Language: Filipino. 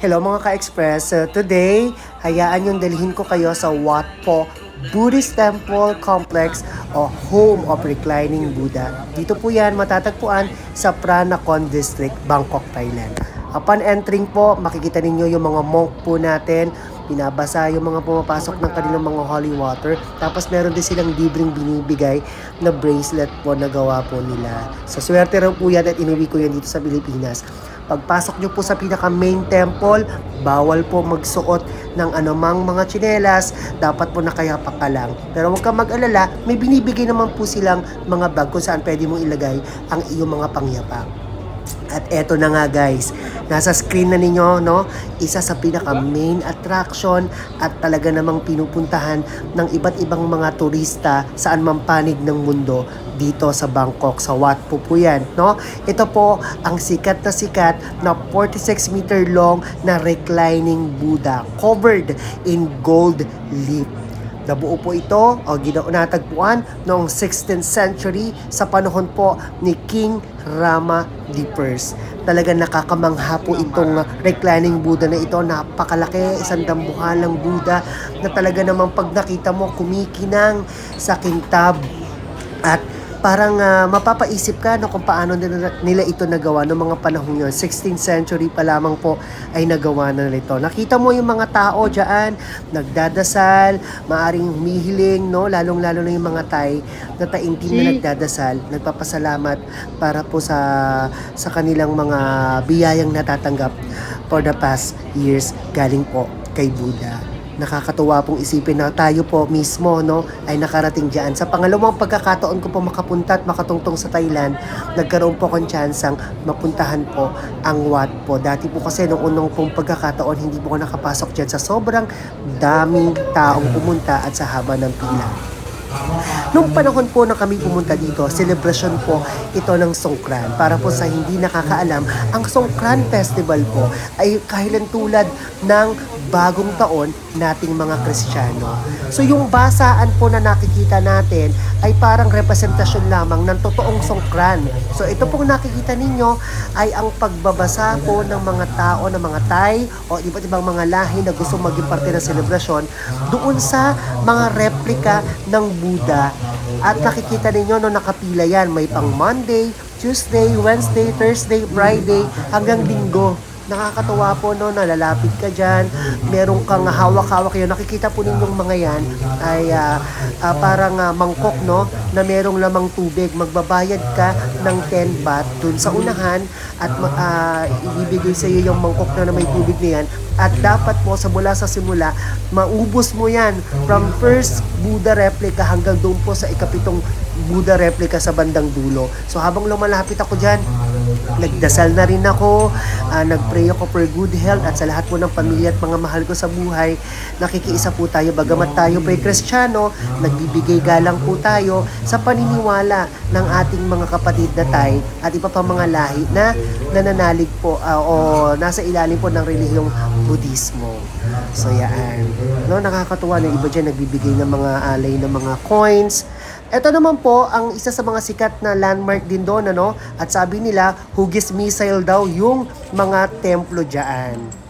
Hello mga ka-express. Today, hayaan yung dalhin ko kayo sa Wat Po Buddhist Temple Complex o Home of Reclining Buddha. Dito po yan matatagpuan sa Pranakon District, Bangkok, Thailand. Upon entering po, makikita ninyo yung mga monk po natin. Binabasa yung mga pumapasok ng kanilang mga holy water. Tapos meron din silang libreng binibigay na bracelet po na gawa po nila. Sa swerte raw po yan at inuwi ko yan dito sa Pilipinas. Pagpasok nyo po sa pinaka main temple, bawal po magsuot ng anumang mga tsinelas, dapat po nakayapak ka lang. Pero huwag kang mag-alala, may binibigay naman po silang mga bag kung saan pwede mong ilagay ang iyong mga pangyapak. At eto na nga guys, nasa screen na ninyo, no? Isa sa pinaka main attraction at talaga namang pinupuntahan ng iba't ibang mga turista saan man panig ng mundo dito sa Bangkok, sa Wat Po po yan, no? Ito po ang sikat na 46 meter long na reclining Buddha covered in gold leaf. Nabuo po ito o natagpuan noong 16th century sa panahon po ni King Rama I. Talagang nakakamangha po itong reclining Buddha na ito. Napakalaki, isang dambuhalang Buddha na talaga namang pag nakita mo kumikinang sa kintab. At parang mapapaisip ka no, kung paano nila ito nagawa noong mga panahon yun. 16th century pa lamang po ay nagawa na nila ito. Nakita mo yung mga tao dyan, nagdadasal, maaring humihiling, no? Lalong-lalo na yung mga Thai na taimtim na nagdadasal, nagpapasalamat para po sa kanilang mga biyayang natatanggap for the past years galing po kay Buddha. Nakakatuwa pong isipin na tayo po mismo no ay nakarating diyan. Sa pangalawang pagkakataon ko po makapunta at makatungtong sa Thailand, nagkaroon po akong tsansang mapuntahan po ang Wat Po. Dati po kasi nung unang pong pagkakataon hindi po ako nakapasok diyan sa sobrang daming taong pumunta at sa haba ng pila. Nung panahon po na kami pumunta dito, celebration po ito ng Songkran. Para po sa hindi nakakaalam, ang Songkran Festival po ay kahilan tulad ng bagong taon nating mga Kristiyano. So yung basaan po na nakikita natin ay parang representasyon lamang ng totoong Songkran. So ito pong nakikita ninyo ay ang pagbabasa po ng mga tao, ng mga Thai o iba't ibang mga lahi na gusto maging parte ng selebrasyon doon sa mga replika ng Buddha. At nakikita ninyo no, nakapila yan, may pang Monday, Tuesday, Wednesday, Thursday, Friday hanggang Linggo. Nakakatawa po no, nalalapit ka dyan, meron kang hawak-hawak yun. Nakikita po ninyong mga yan ay parang mangkok no, na merong lamang tubig. Magbabayad ka ng 10 baht dun sa unahan at ibibigay sa iyo yung mangkok na may tubig na yan. At dapat po sa mula sa simula, maubos mo yan from first Buddha replica hanggang doon po sa ikapitong Buddha replica sa bandang dulo. So habang lumalapit ako dyan, nagdasal na rin ako, nagpray ako for good health at sa lahat po ng pamilya at mga mahal ko sa buhay. Nakikiisa po tayo, bagamat tayo po'y Kristiyano, nagbibigay galang po tayo sa paniniwala ng ating mga kapatid na Thai at iba pa mga lahi na nananalig po o nasa ilalim po ng relihiyong Budismo. So yan. No, nakakatuwa na iba dyan nagbibigay ng mga alay ng mga coins. Ito naman po ang isa sa mga sikat na landmark din doon, ano? At sabi nila, hugis missile daw yung mga templo dyan.